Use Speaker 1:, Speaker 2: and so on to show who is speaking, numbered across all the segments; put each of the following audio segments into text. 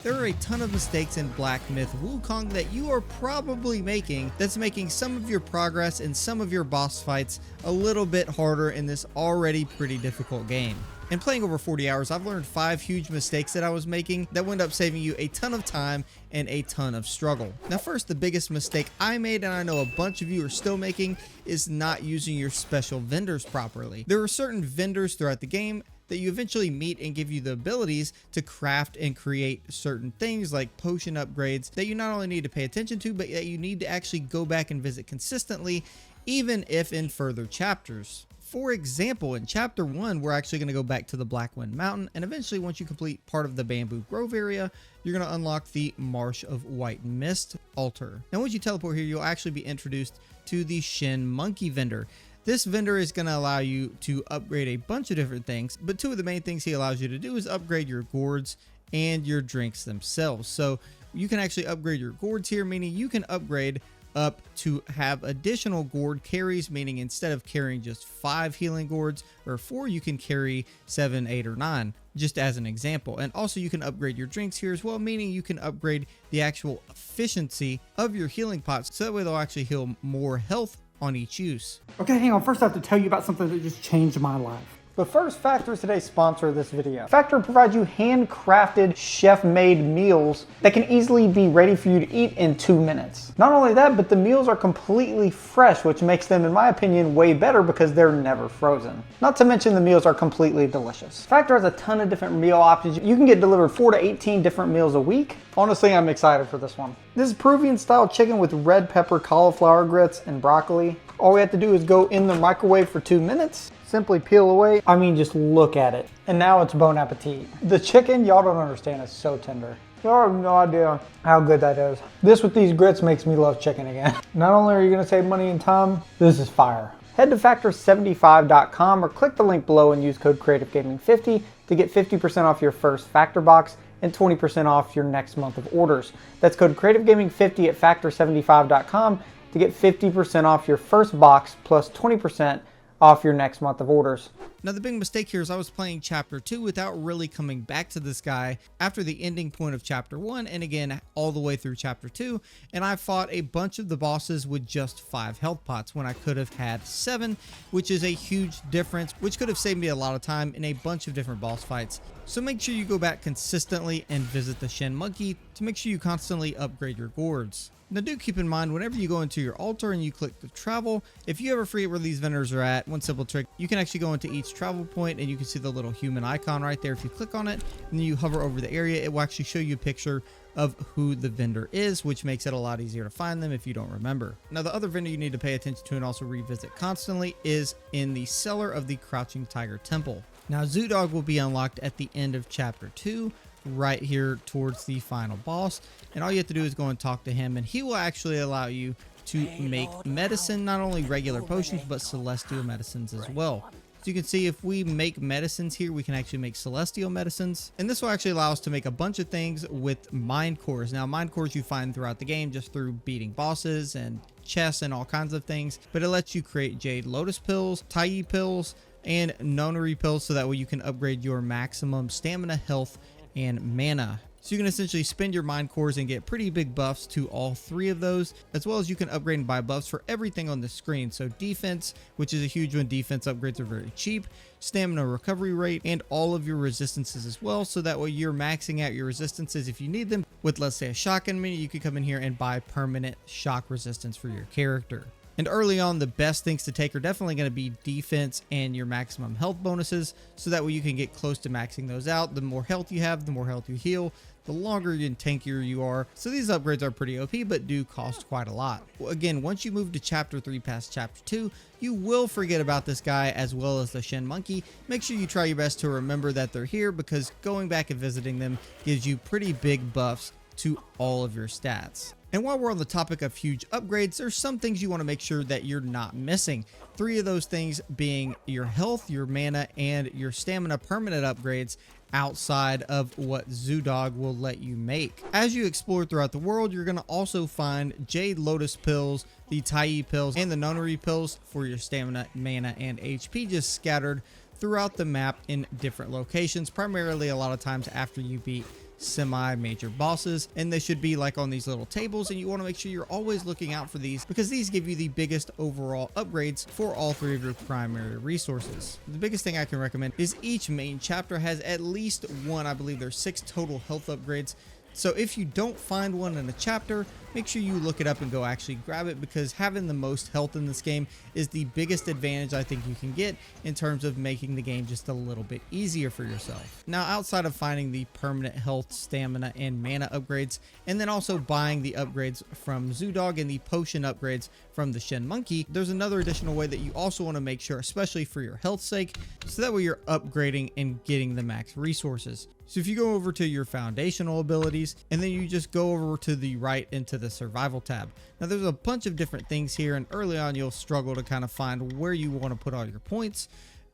Speaker 1: There are a ton of mistakes in Black Myth Wukong that you are probably making that's making some of your progress and some of your boss fights a little bit harder in this already pretty difficult game. In playing over 40 hours, I've learned 5 huge mistakes that I was making that wound up saving you a ton of time and a ton of struggle. Now first, the biggest mistake I made, and I know a bunch of you are still making, is not using your special vendors properly. There are certain vendors throughout the game that you eventually meet and give you the abilities to craft and create certain things like potion upgrades that you not only need to pay attention to, but that you need to actually go back and visit consistently, even if in further chapters. For example, in chapter 1, we're actually going to go back to the Blackwind Mountain, and eventually once you complete part of the Bamboo Grove area, you're going to unlock the Marsh of White Mist altar. Now once you teleport here, you'll actually be introduced to the Shin Monkey vendor. This vendor is going to allow you to upgrade a bunch of different things, but 2 of the main things he allows you to do is upgrade your gourds and your drinks themselves. So you can actually upgrade your gourds here, meaning you can upgrade up to have additional gourd carries, meaning instead of carrying just 5 healing gourds or 4, you can carry 7, 8, or 9, just as an example. And also you can upgrade your drinks here as well, meaning you can upgrade the actual efficiency of your healing pots, so that way they'll actually heal more health on each use.
Speaker 2: Okay, hang on. First I have to tell you about something that just changed my life. But first, Factor is today's sponsor of this video. Factor provides you handcrafted, chef-made meals that can easily be ready for you to eat in 2 minutes. Not only that, but the meals are completely fresh, which makes them, in my opinion, way better because they're never frozen. Not to mention the meals are completely delicious. Factor has a ton of different meal options. You can get delivered 4 to 18 different meals a week. Honestly, I'm excited for this one. This is Peruvian-style chicken with red pepper, cauliflower grits, and broccoli. All we have to do is go in the microwave for 2 minutes. Simply peel away. I mean, just look at it. And now it's bon appetit. The chicken, y'all don't understand, is so tender. Y'all have no idea how good that is. This with these grits makes me love chicken again. Not only are you gonna save money and time, this is fire. Head to factor75.com or click the link below and use code CreativeGaming50 to get 50% off your first Factor box and 20% off your next month of orders. That's code CreativeGaming50 at factor75.com to get 50% off your first box plus 20% off your next month of orders.
Speaker 1: Now the big mistake here is I was playing chapter 2 without really coming back to this guy after the ending point of chapter 1 and again all the way through chapter 2, and I fought a bunch of the bosses with just 5 health pots when I could have had 7, which is a huge difference, which could have saved me a lot of time in a bunch of different boss fights. So make sure you go back consistently and visit the Shin Monkey to make sure you constantly upgrade your gourds. Now do keep in mind, whenever you go into your altar and you click the travel, if you ever forget where these vendors are at, one simple trick, you can actually go into each travel point and you can see the little human icon right there. If you click on it and you hover over the area, it will actually show you a picture of who the vendor is, which makes it a lot easier to find them if you don't remember. Now the other vendor you need to pay attention to and also revisit constantly is in the cellar of the Crouching Tiger Temple. Now Zoodog will be unlocked at the end of chapter 2, right here towards the final boss, and all you have to do is go and talk to him and he will actually allow you to make medicine, not only regular potions but celestial medicines as well. So you can see if we make medicines here, we can actually make celestial medicines, and this will actually allow us to make a bunch of things with mind cores. Now mind cores you find throughout the game just through beating bosses and chests and all kinds of things, but it lets you create Jade Lotus pills, Tai pills, and Nonary pills, so that way you can upgrade your maximum stamina, health, and mana. So you can essentially spend your mind cores and get pretty big buffs to all 3 of those, as well as you can upgrade and buy buffs for everything on the screen. So defense, which is a huge one, defense upgrades are very cheap, stamina recovery rate, and all of your resistances as well, so that way you're maxing out your resistances if you need them. With, let's say, a shock enemy, you could come in here and buy permanent shock resistance for your character. And early on, the best things to take are definitely going to be defense and your maximum health bonuses, so that way you can get close to maxing those out. The more health you have, the more health you heal, the longer and tankier you are. So these upgrades are pretty OP, but do cost quite a lot. Again, once you move to chapter 3 past chapter 2, you will forget about this guy as well as the Shin Monkey. Make sure you try your best to remember that they're here, because going back and visiting them gives you pretty big buffs to all of your stats. And while we're on the topic of huge upgrades, there's some things you want to make sure that you're not missing. 3 of those things being your health, your mana, and your stamina permanent upgrades outside of what Zoodog will let you make. As you explore throughout the world, you're going to also find Jade Lotus pills, the Tai pills, and the Nonary pills for your stamina, mana, and HP, just scattered throughout the map in different locations, primarily a lot of times after you beat semi-major bosses, and they should be like on these little tables, and you want to make sure you're always looking out for these because these give you the biggest overall upgrades for all three of your primary resources. The biggest thing I can recommend is each main chapter has at least one, I believe there's 6 total health upgrades. So if you don't find one in a chapter, make sure you look it up and go actually grab it, because having the most health in this game is the biggest advantage I think you can get in terms of making the game just a little bit easier for yourself. Now, outside of finding the permanent health, stamina, and mana upgrades, and then also buying the upgrades from Zoodog and the potion upgrades from the Shen Monkey, there's another additional way that you also want to make sure, especially for your health's sake, so that way you're upgrading and getting the max resources. So if you go over to your foundational abilities, and then you just go over to the right into the survival tab. Now there's a bunch of different things here, and early on you'll struggle to kind of find where you want to put all your points.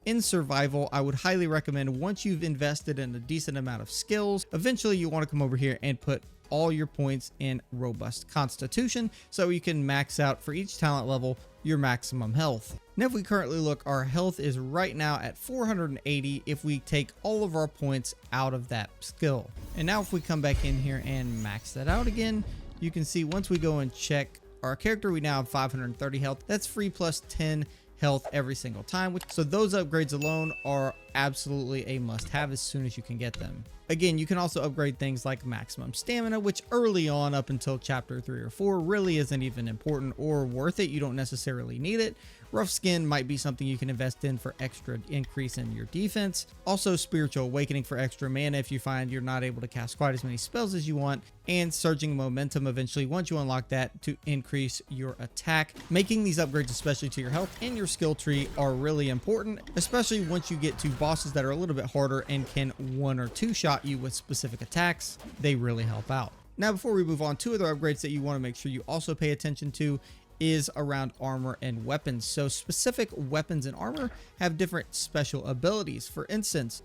Speaker 1: In survival, I would highly recommend, once you've invested in a decent amount of skills, eventually you want to come over here and put all your points in robust constitution, so you can max out for each talent level your maximum health. Now if we currently look, our health is right now at 480 if we take all of our points out of that skill. And now if we come back in here and max that out again, you can see once we go and check our character, we now have 530 health. That's free plus 10 health every single time. So those upgrades alone are absolutely a must-have as soon as you can get them. Again, you can also upgrade things like maximum stamina, which early on up until chapter 3 or 4 really isn't even important or worth it. You don't necessarily need it. Rough Skin might be something you can invest in for extra increase in your defense. Also, Spiritual Awakening for extra mana if you find you're not able to cast quite as many spells as you want, and Surging Momentum eventually once you unlock that to increase your attack. Making these upgrades, especially to your health and your skill tree, are really important, especially once you get to bosses that are a little bit harder and can 1 or 2 shot you with specific attacks. They really help out. Now before we move on, 2 other upgrades that you want to make sure you also pay attention to is around armor and weapons. So specific weapons and armor have different special abilities. For instance,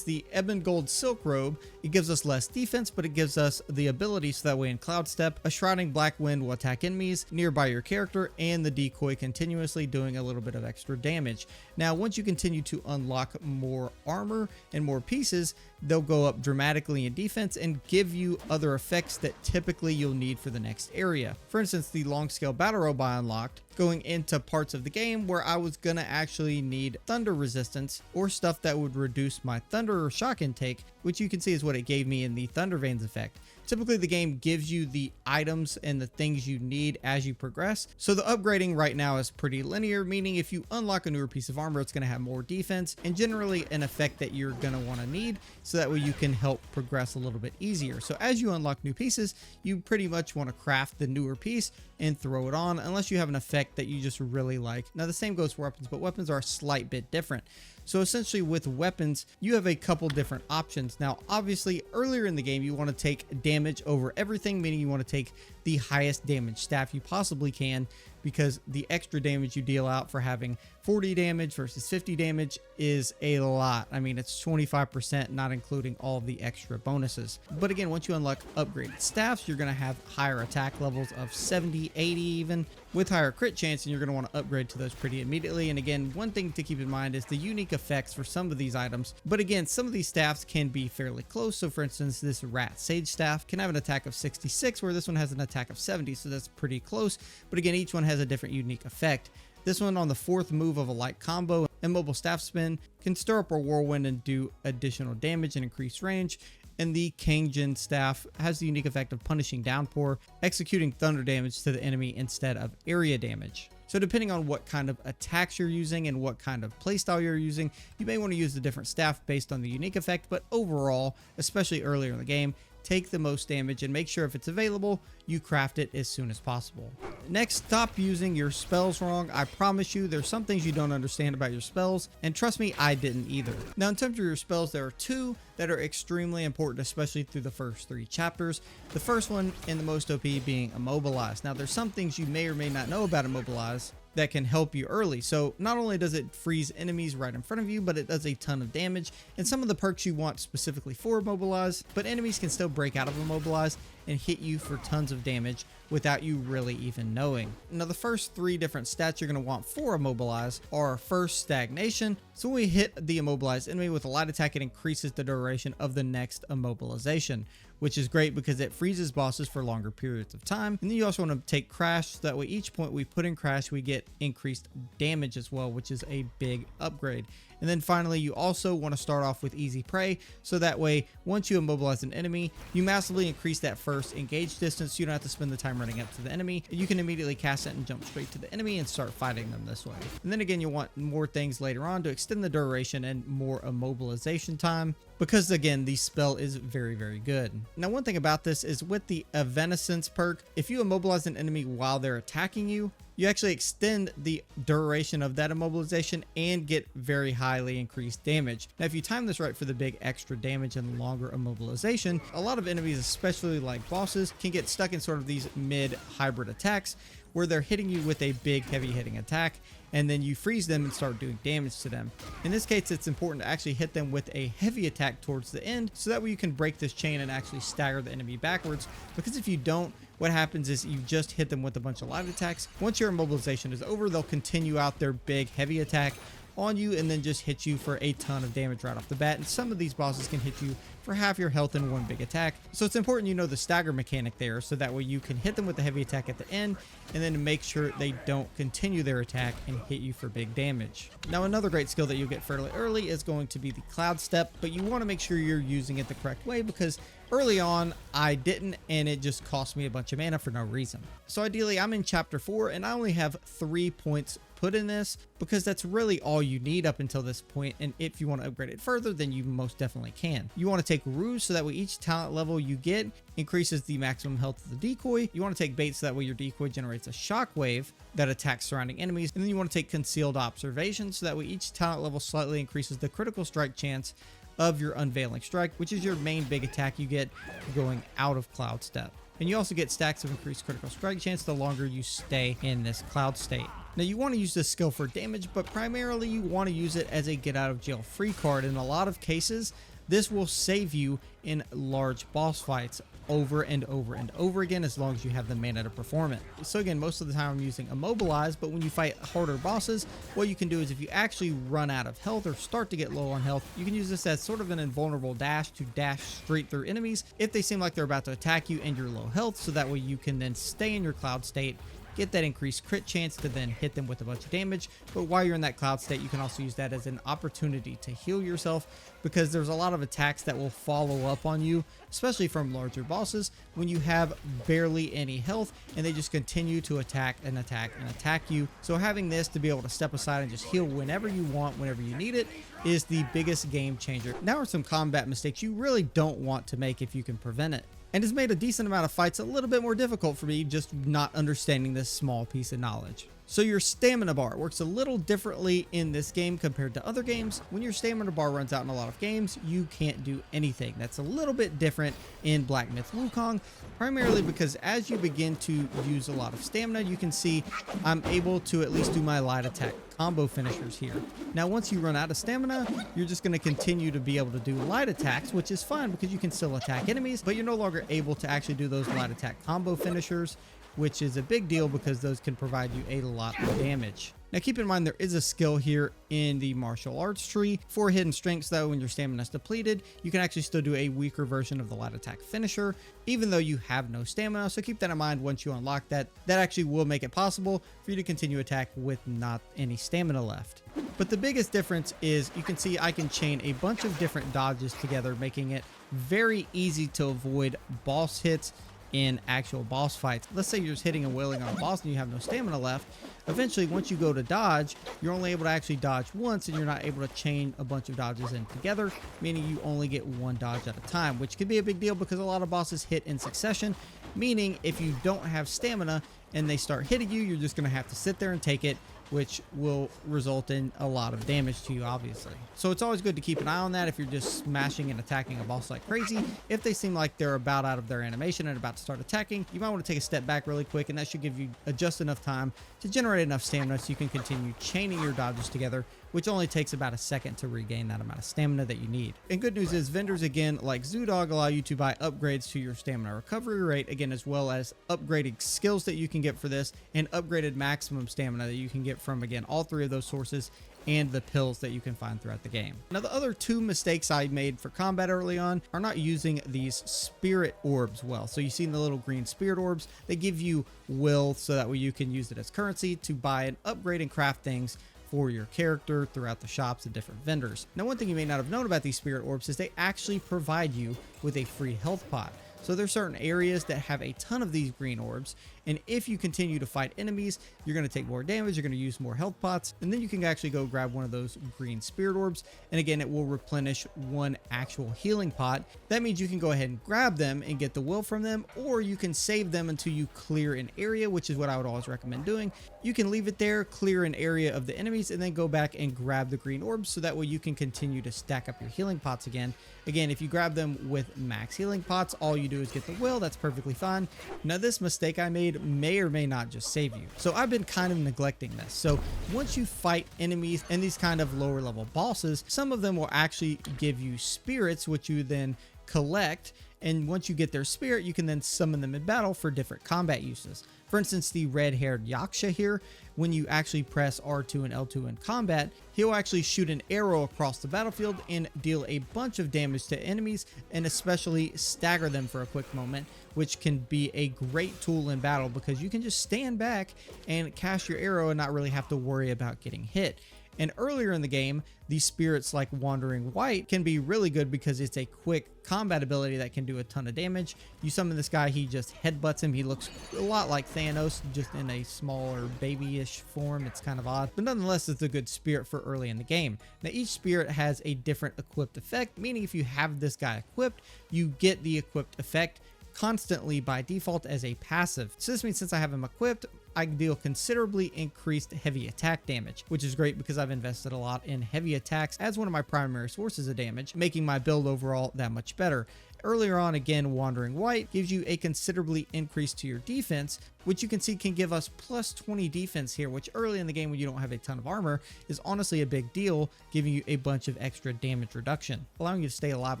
Speaker 1: the Ebon Gold Silk Robe, it gives us less defense, but it gives us the ability so that way in Cloud Step, a Shrouding Black Wind will attack enemies nearby your character, and the decoy continuously, doing a little bit of extra damage. Now once you continue to unlock more armor and more pieces, they'll go up dramatically in defense and give you other effects that typically you'll need for the next area. For instance, the Long Scale Battle Robe I unlocked going into parts of the game where I was gonna actually need thunder resistance or stuff that would reduce my thunder or shock intake, which you can see is what it gave me in the Thunder Veins effect. Typically the game gives you the items and the things you need as you progress, so the upgrading right now is pretty linear, meaning if you unlock a newer piece of armor, it's going to have more defense and generally an effect that you're going to want to need, so that way you can help progress a little bit easier. So as you unlock new pieces, you pretty much want to craft the newer piece and throw it on, unless you have an effect that you just really like. Now the same goes for weapons, but weapons are a slight bit different. So essentially with weapons, you have a couple different options. Now, obviously earlier in the game, you want to take damage over everything, meaning you want to take the highest damage staff you possibly can, because the extra damage you deal out for having 40 damage versus 50 damage is a lot. I mean, it's 25%, not including all of the extra bonuses. But again, once you unlock upgraded staffs, you're going to have higher attack levels of 70, 80 even, with higher crit chance, and you're going to want to upgrade to those pretty immediately. And again, one thing to keep in mind is the unique effects for some of these items. But again, some of these staffs can be fairly close. So for instance, this Rat Sage staff can have an attack of 66, where this one has an attack of 70, so that's pretty close. But again, each one has a different unique effect. This one, on the 4th move of a light combo and mobile staff spin, can stir up a whirlwind and do additional damage and increase range. And the Kangjin staff has the unique effect of punishing downpour, executing thunder damage to the enemy instead of area damage. So depending on what kind of attacks you're using and what kind of playstyle you're using, you may want to use the different staff based on the unique effect, but overall, especially earlier in the game, take the most damage and make sure if it's available, you craft it as soon as possible. Next, stop using your spells wrong. I promise you, there's some things you don't understand about your spells, and trust me, I didn't either. Now, in terms of your spells, there are 2 that are extremely important, especially through the first 3 chapters. The first one, and the most OP, being Immobilize. Now, there's some things you may or may not know about Immobilize that can help you early. So not only does it freeze enemies right in front of you, but it does a ton of damage, and some of the perks you want specifically for Immobilize, but enemies can still break out of Immobilize and hit you for tons of damage without you really even knowing. Now, the first 3 different stats you're going to want for Immobilize are: first, Stagnation, So when we hit the immobilized enemy with a light attack, it increases the duration of the next immobilization, which is great because it freezes bosses for longer periods of time. And then you also want to take crash, so that way each point we put in crash, we get increased damage as well, which is a big upgrade. And then finally, you also want to start off with easy prey, so that way once you immobilize an enemy, you massively increase that first engage distance, so you don't have to spend the time running up to the enemy. You can immediately cast it and jump straight to the enemy and start fighting them this way. And then again, you'll want more things later on to extend the duration and more immobilization time, because again, the spell is very, very good. Now, one thing about this is with the Evanescence perk, if you immobilize an enemy while they're attacking you, you actually extend the duration of that immobilization and get very highly increased damage. Now, if you time this right for the big extra damage and longer immobilization, a lot of enemies, especially like bosses, can get stuck in sort of these mid-hybrid attacks where they're hitting you with a big heavy hitting attack, and then you freeze them and start doing damage to them. In this case, it's important to actually hit them with a heavy attack towards the end, so that way you can break this chain and actually stagger the enemy backwards, because if you don't, what happens is you just hit them with a bunch of light attacks. Once your immobilization is over, they'll continue out their big heavy attack on you and then just hit you for a ton of damage right off the bat. And some of these bosses can hit you for half your health in one big attack. So it's important you know the stagger mechanic there, so that way you can hit them with the heavy attack at the end and then make sure they don't continue their attack and hit you for big damage. Now, another great skill that you'll get fairly early is going to be the Cloud Step, but you want to make sure you're using it the correct way, because early on I didn't, and it just cost me a bunch of mana for no reason. So ideally, I'm in chapter 4 and I only have 3 points put in this, because that's really all you need up until this point. And if you want to upgrade it further, then you most definitely can. You want to take Ruse, so that way each talent level you get increases the maximum health of the decoy. You want to take Bait, so that way your decoy generates a shockwave that attacks surrounding enemies. And then you want to take Concealed Observation, so that way each talent level slightly increases the critical strike chance of your Unveiling Strike, which is your main big attack you get going out of Cloud Step. And you also get stacks of increased critical strike chance the longer you stay in this cloud state. Now, you want to use this skill for damage, but primarily you want to use it as a get out of jail free card. In a lot of cases, this will save you in large boss fights over and over and over again, as long as you have the mana to perform it. So again, most of the time I'm using Immobilize, but when you fight harder bosses, what you can do is if you actually run out of health or start to get low on health, you can use this as sort of an invulnerable dash to dash straight through enemies if they seem like they're about to attack you and you're low health, so that way you can then stay in your cloud state, get that increased crit chance to then hit them with a bunch of damage. But while you're in that cloud state, you can also use that as an opportunity to heal yourself, because there's a lot of attacks that will follow up on you, especially from larger bosses, when you have barely any health and they just continue to attack and attack and attack you. So having this to be able to step aside and just heal whenever you want, whenever you need it, is the biggest game changer. Now are some combat mistakes you really don't want to make if you can prevent it, and has made a decent amount of fights a little bit more difficult for me, just not understanding this small piece of knowledge. So your stamina bar works a little differently in this game compared to other games. When your stamina bar runs out in a lot of games, you can't do anything. That's a little bit different in Black Myth Wukong, primarily because as you begin to use a lot of stamina, you can see I'm able to at least do my light attack combo finishers here. Now, once you run out of stamina, you're just going to continue to be able to do light attacks, which is fine because you can still attack enemies, but you're no longer able to actually do those light attack combo finishers, which is a big deal because those can provide you a lot of damage. Now, keep in mind there is a skill here in the martial arts tree for hidden strengths, though. When your stamina is depleted, you can actually still do a weaker version of the light attack finisher, even though you have no stamina. So keep that in mind once you unlock that. That actually will make it possible for you to continue attack with not any stamina left. But the biggest difference is you can see I can chain a bunch of different dodges together, making it very easy to avoid boss hits in actual boss fights. Let's say you're just hitting and wailing on a boss and you have no stamina left. Eventually, once you go to dodge, you're only able to actually dodge once, and you're not able to chain a bunch of dodges in together, meaning you only get one dodge at a time, which could be a big deal because a lot of bosses hit in succession, meaning if you don't have stamina and they start hitting you, you're just going to have to sit there and take it, which will result in a lot of damage to you, obviously. So it's always good to keep an eye on that if you're just smashing and attacking a boss like crazy. If they seem like they're about out of their animation and about to start attacking, you might want to take a step back really quick, and that should give you just enough time to generate enough stamina so you can continue chaining your dodges together, which only takes about a second to regain that amount of stamina that you need. And good news is vendors, again, like Zoodog, allow you to buy upgrades to your stamina recovery rate, again, as well as upgraded skills that you can get for this and upgraded maximum stamina that you can get from, again, all three of those sources and the pills that you can find throughout the game. Now, the other two mistakes I made for combat early on are not using these spirit orbs well. So you see the little green spirit orbs, they give you will, so that way you can use it as currency to buy and upgrade and craft things for your character throughout the shops and different vendors. Now, one thing you may not have known about these spirit orbs is they actually provide you with a free health pot. So there's certain areas that have a ton of these green orbs, and if you continue to fight enemies, you're going to take more damage, you're going to use more health pots, and then you can actually go grab one of those green spirit orbs, and again, it will replenish one actual healing pot. That means you can go ahead and grab them and get the will from them, or you can save them until you clear an area, which is what I would always recommend doing. You can leave it there, clear an area of the enemies, and then go back and grab the green orbs, so that way you can continue to stack up your healing pots again. Again, if you grab them with max healing pots, all you do is get the will. That's perfectly fine. Now, this mistake I made may or may not just save you. So I've been kind of neglecting this. So once you fight enemies and these kind of lower level bosses, some of them will actually give you spirits, which you then collect. And once you get their spirit, you can then summon them in battle for different combat uses. For instance, the red-haired Yaksha here, when you actually press R2 and L2 in combat, he'll actually shoot an arrow across the battlefield and deal a bunch of damage to enemies, and especially stagger them for a quick moment, which can be a great tool in battle because you can just stand back and cast your arrow and not really have to worry about getting hit. And earlier in the game, these spirits like Wandering White can be really good because it's a quick combat ability that can do a ton of damage. You summon this guy, he just headbutts him. He looks a lot like Thanos, just in a smaller babyish form. It's kind of odd, but nonetheless, it's a good spirit for early in the game. Now, each spirit has a different equipped effect, meaning if you have this guy equipped, you get the equipped effect constantly by default as a passive. So this means since I have him equipped, I deal considerably increased heavy attack damage, which is great because I've invested a lot in heavy attacks as one of my primary sources of damage, making my build overall that much better. Earlier on, again, Wandering White gives you a considerably increase to your defense, which you can see can give us plus 20 defense here, which early in the game when you don't have a ton of armor is honestly a big deal, giving you a bunch of extra damage reduction, allowing you to stay alive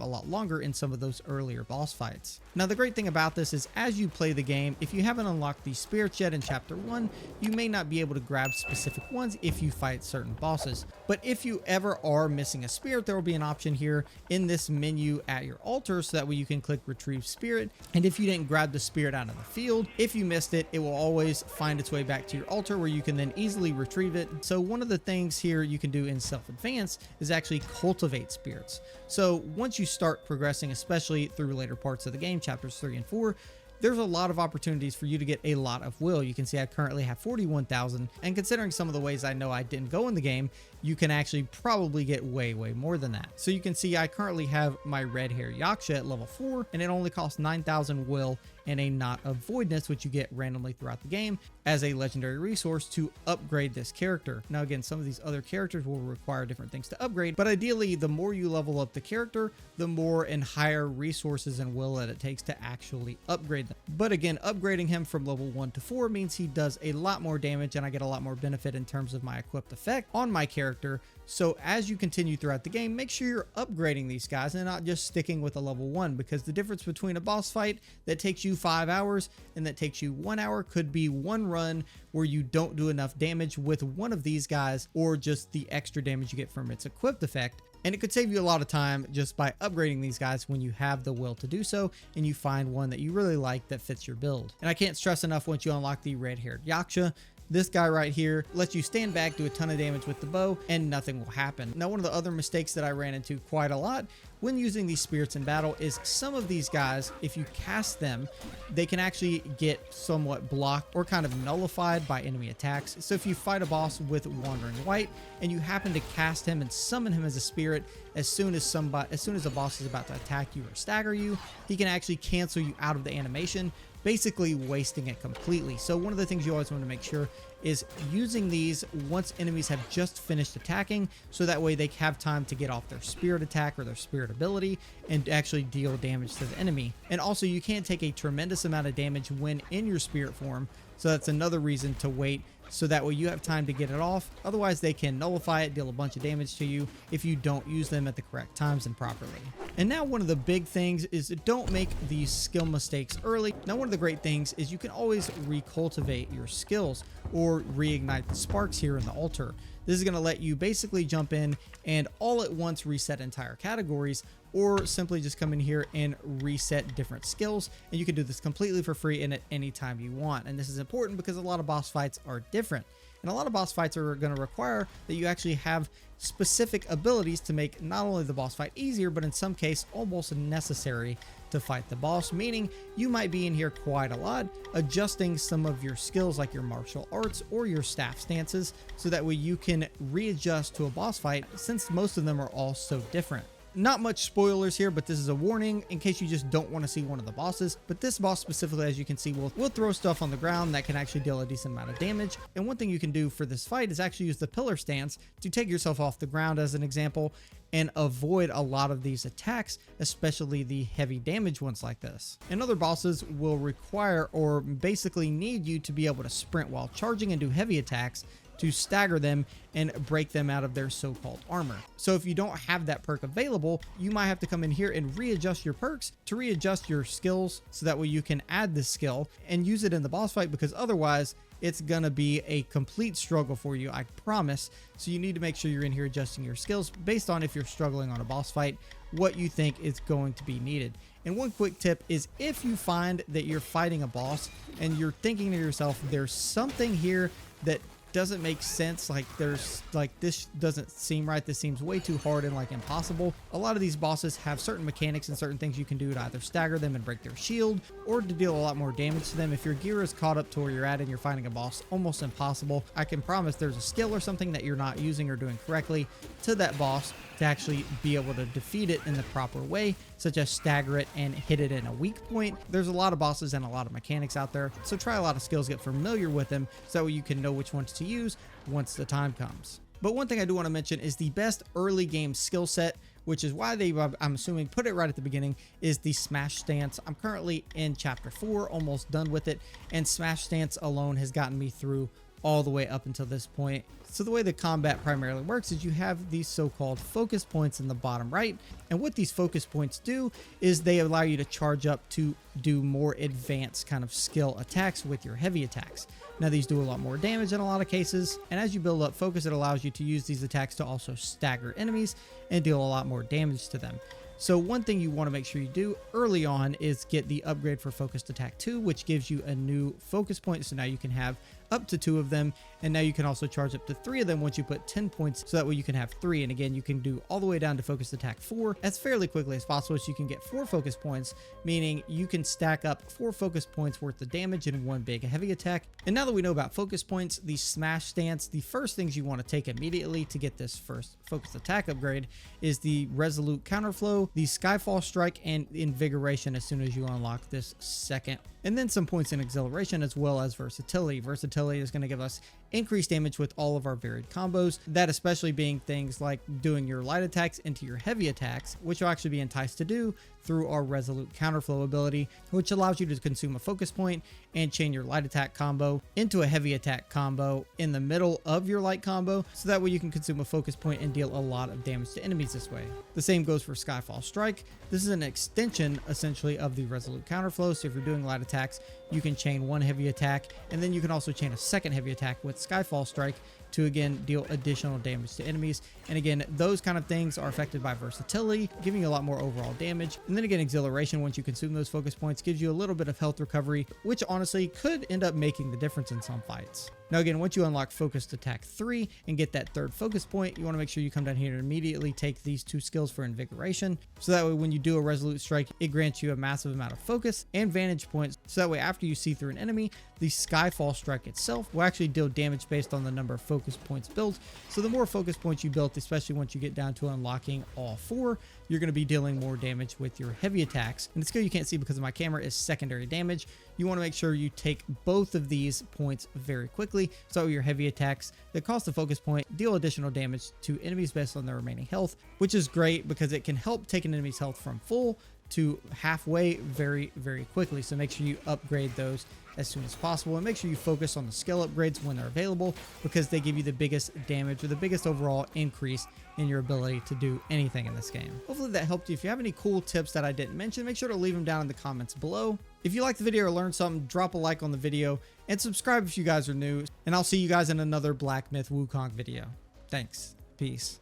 Speaker 1: a lot longer in some of those earlier boss fights. Now, the great thing about this is as you play the game, if you haven't unlocked these spirits yet in Chapter 1, you may not be able to grab specific ones if you fight certain bosses. But if you ever are missing a spirit, there will be an option here in this menu at your altar, so that way you can click Retrieve Spirit. And if you didn't grab the spirit out of the field, if you missed it, it will always find its way back to your altar where you can then easily retrieve it. So one of the things here you can do in self-advance is actually cultivate spirits. So once you start progressing, especially through later parts of the game, chapters 3 and 4, there's a lot of opportunities for you to get a lot of will. You can see I currently have 41,000, and considering some of the ways I know I didn't go in the game, you can actually probably get way more than that. So you can see I currently have my red hair Yaksha at level 4, and it only costs 9,000 will and a Knot of Voidness, which you get randomly throughout the game as a legendary resource to upgrade this character. Now again, some of these other characters will require different things to upgrade, but ideally the more you level up the character, the more and higher resources and will that it takes to actually upgrade them. But again, upgrading him from level 1 to 4 means he does a lot more damage, and I get a lot more benefit in terms of my equipped effect on my character. So as you continue throughout the game, make sure you're upgrading these guys and not just sticking with a level 1, because the difference between a boss fight that takes you 5 hours and that takes you 1 hour could be one run where you don't do enough damage with one of these guys, or just the extra damage you get from its equipped effect. And it could save you a lot of time just by upgrading these guys when you have the will to do so and you find one that you really like that fits your build. And I can't stress enough, once you unlock the red-haired Yaksha, this guy right here lets you stand back, do a ton of damage with the bow, and nothing will happen. Now, one of the other mistakes that I ran into quite a lot when using these spirits in battle is some of these guys, if you cast them, they can actually get somewhat blocked or kind of nullified by enemy attacks. So if you fight a boss with Wandering White and you happen to cast him and summon him as a spirit, as soon as a boss is about to attack you or stagger you, he can actually cancel you out of the animation, basically wasting it completely. So one of the things you always want to make sure is using these once enemies have just finished attacking, so that way they have time to get off their spirit attack or their spirit ability and actually deal damage to the enemy. And also, you can't take a tremendous amount of damage when in your spirit form, so that's another reason to wait, so that way you have time to get it off. Otherwise, they can nullify it, deal a bunch of damage to you if you don't use them at the correct times and properly. And now one of the big things is don't make these skill mistakes early. Now, one of the great things is you can always recultivate your skills. or reignite the sparks here in the altar. This is going to let you basically jump in and all at once reset entire categories, or simply just come in here and reset different skills. And you can do this completely for free and at any time you want. And this is important because a lot of boss fights are different. And a lot of boss fights are going to require that you actually have specific abilities to make not only the boss fight easier, but in some case almost necessary to fight the boss, meaning you might be in here quite a lot, adjusting some of your skills like your martial arts or your staff stances, so that way you can readjust to a boss fight, since most of them are all so different. Not much spoilers here, but this is a warning in case you just don't want to see one of the bosses. But this boss specifically, as you can see, will throw stuff on the ground that can actually deal a decent amount of damage. And one thing you can do for this fight is actually use the pillar stance to take yourself off the ground as an example and avoid a lot of these attacks, especially the heavy damage ones like this. And other bosses will require or basically need you to be able to sprint while charging and do heavy attacks to stagger them and break them out of their so-called armor. So if you don't have that perk available, you might have to come in here and readjust your perks to readjust your skills, so that way you can add this skill and use it in the boss fight, because otherwise it's gonna be a complete struggle for you, I promise. So you need to make sure you're in here adjusting your skills based on, if you're struggling on a boss fight, what you think is going to be needed. And one quick tip is, if you find that you're fighting a boss and you're thinking to yourself, there's something here that doesn't make sense, like this doesn't seem right, this seems way too hard and like impossible. A lot of these bosses have certain mechanics and certain things you can do to either stagger them and break their shield, or to deal a lot more damage to them. If your gear is caught up to where you're at and you're fighting a boss almost impossible, I can promise there's a skill or something that you're not using or doing correctly to that boss to actually be able to defeat it in the proper way, such as stagger it and hit it in a weak point. There's a lot of bosses and a lot of mechanics out there, so try a lot of skills, get familiar with them, so you can know which ones to use once the time comes. But one thing I do want to mention is the best early game skill set, which is why they, I'm assuming, put it right at the beginning, is the Smash Stance. I'm currently in chapter 4, almost done with it, and Smash Stance alone has gotten me through all the way up until this point. So the way the combat primarily works is you have these so-called focus points in the bottom right, and what these focus points do is they allow you to charge up to do more advanced kind of skill attacks with your heavy attacks. Now these do a lot more damage in a lot of cases, and as you build up focus, it allows you to use these attacks to also stagger enemies and deal a lot more damage to them. So one thing you want to make sure you do early on is get the upgrade for Focused Attack 2, which gives you a new focus point. So now you can have up to 2 of them, and now you can also charge up to 3 of them once you put 10 points, so that way you can have 3. And again, you can do all the way down to Focused Attack 4 as fairly quickly as possible, so you can get 4 focus points, meaning you can stack up 4 focus points worth of damage in one big heavy attack. And now that we know about focus points, the Smash Stance, the first things you want to take immediately to get this first Focused Attack upgrade is the Resolute Counterflow, the Skyfall Strike, and Invigoration as soon as you unlock this second. And then some points in Exhilaration, as well as Versatility. Versatility is going to give us increased damage with all of our varied combos, that especially being things like doing your light attacks into your heavy attacks, which you'll actually be enticed to do through our Resolute Counterflow ability, which allows you to consume a focus point and chain your light attack combo into a heavy attack combo in the middle of your light combo, so that way you can consume a focus point and deal a lot of damage to enemies this way. The same goes for Skyfall Strike. This is an extension essentially of the Resolute Counterflow, so if you're doing light attacks, you can chain one heavy attack, and then you can also chain a second heavy attack with Skyfall Strike to again deal additional damage to enemies. And again, those kind of things are affected by versatility, giving you a lot more overall damage. And then again, Exhilaration, once you consume those focus points, gives you a little bit of health recovery, which honestly could end up making the difference in some fights. Now again, once you unlock Focused Attack 3 and get that third focus point, you want to make sure you come down here and immediately take these 2 skills for Invigoration, so that way when you do a Resolute Strike, it grants you a massive amount of focus and vantage points, so that way after you see through an enemy, the Skyfall Strike itself will actually deal damage based on the number of focus points built. So the more focus points you built, especially once you get down to unlocking all 4, you're going to be dealing more damage with your heavy attacks. And the skill you can't see because of my camera is Secondary Damage. You want to make sure you take both of these points very quickly, so your heavy attacks that cost a focus point deal additional damage to enemies based on their remaining health, which is great because it can help take an enemy's health from full to halfway very, very quickly. So make sure you upgrade those as soon as possible, and make sure you focus on the skill upgrades when they're available, because they give you the biggest damage or the biggest overall increase in your ability to do anything in this game. Hopefully that helped you. If you have any cool tips that I didn't mention, make sure to leave them down in the comments below. If you liked the video or learned something, drop a like on the video and subscribe if you guys are new. And I'll see you guys in another Black Myth Wukong video. Thanks. Peace.